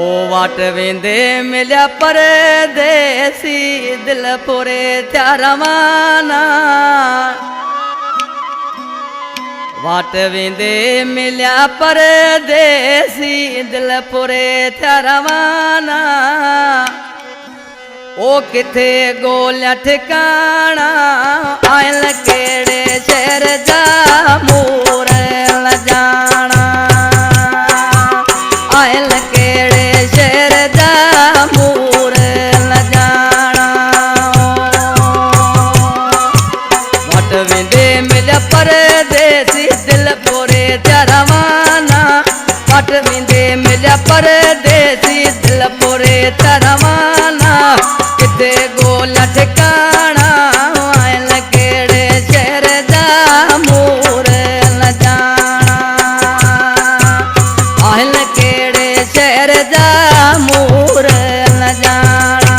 ओ वाट वेंदे मिलिया परदेसी दिल पूरे थिया रवाना। वाट वेंदे मिलिया परदेसी दिल पूरे थिया रवाना। ओ किथे गोलिया ठिकाना आयल केड़े शहर जा मूर जाना। आयल केड़े शहर जा मूर जाना। वट वेंदे मिलिया परदेसी दिल पूरे थिया रवाना। वट वेंदे मिलिया परदेसी दिल पूरे थिया रवाना। किथे गोलिया ठिकाना आयल केड़े शहर जा मूर जाना। आयल केड़े शहर जा मूर जाना।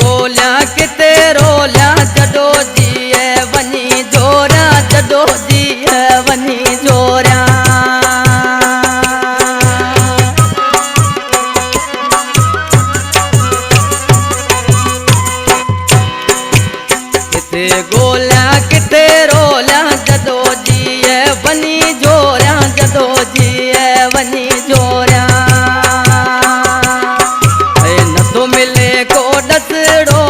गोलिया किते रोलिया जडो जी वनी जोरिया। जडो जी वनी जोरिया। किते गोलिया किते रोलिया जडो जी वनी जोरिया। जडो जी वनी जोरिया। न तो मिले को डसड़ो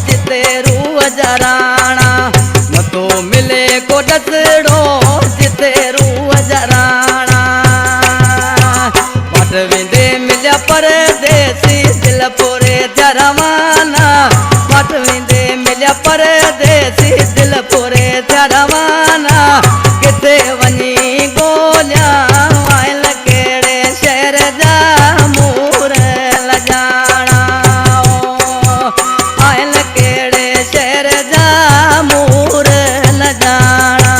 जिते रूह जराना। न तो मिले को डसड़ो जिते रूह जराना। वट वेंदे मिलिया परदेसी दिल पूरे थिया रवाना। वट वेंदे मिलिया परदेसी दिल पूरे थिया रवाना। किथे वनी गोलिया आयल केड़े शहर जा मूर जाना। आयल केड़े शहर जा मूर जाना।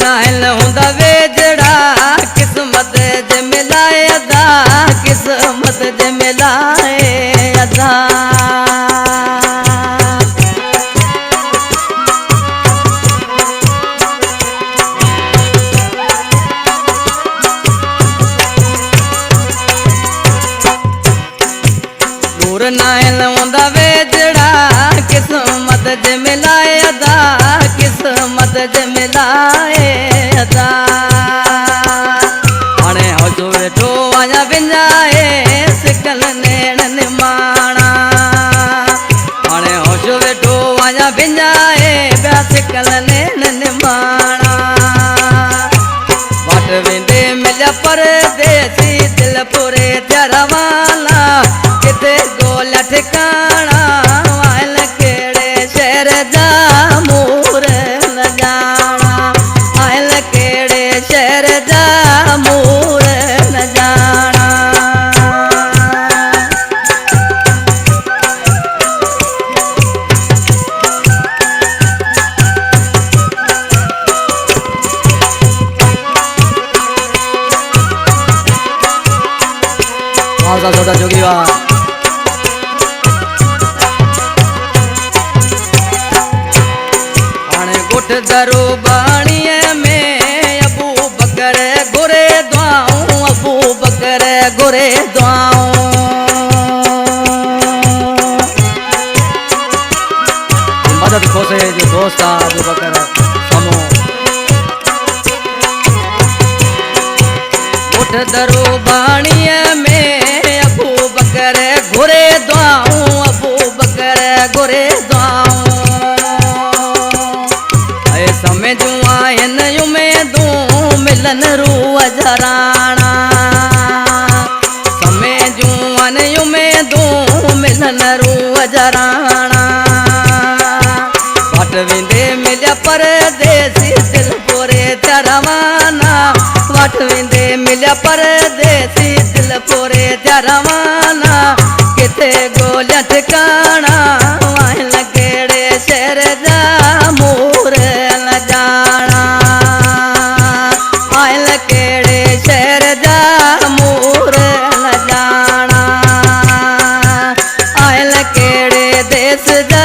नाहल हुंदा वेजड़ा किस्मत ज मिलाए अदा। किस्मत ज मिलाए अदा। दूर नाहल हुंदा वेजड़ा किस्मत ज मिलाए अदा। किस्मत ज मिलाए अदा। हाणे हौसो वेठो आया विंजाए सिकल नेण निमाणा। हाणे हौसो वेठो आया विंजाए ॿिया सिकल नेण निमाणा। वट वेंदे मिलिया परदेसी दिल पूरे थिया रवाना। किथे गोलिया ठिकाना आयल केड़े शहर जा मूर जाना। आयल केड़े शहर जा मूर जाना। छोटा जोगी वा गुठ दरो बाणीअ में अबू बकर गुरे दुआऊं। अबू बकर गुरे दुआऊं। मदद खोसे जो दोस्त अबू बकर समो। गुठ दरो बाणीअ में अबू बकर गुरे दुआऊं। अबू बकर गुरे दुआऊं। समय जूं आहिनि उमेदूं मिलन रूह जराना। दुल्हनरू अजराणा वट विंदे मिलिया परदेसी दिल पोरे रवाना वट विंदे मिलिया परदेसी दिल पोरे रवाना किथे गोलियां ठिकाना वाह लकेड़े शहर जा मूर न जाना आए लकेड़े शहर जा मूर न जाना आए लकेड़े देश जा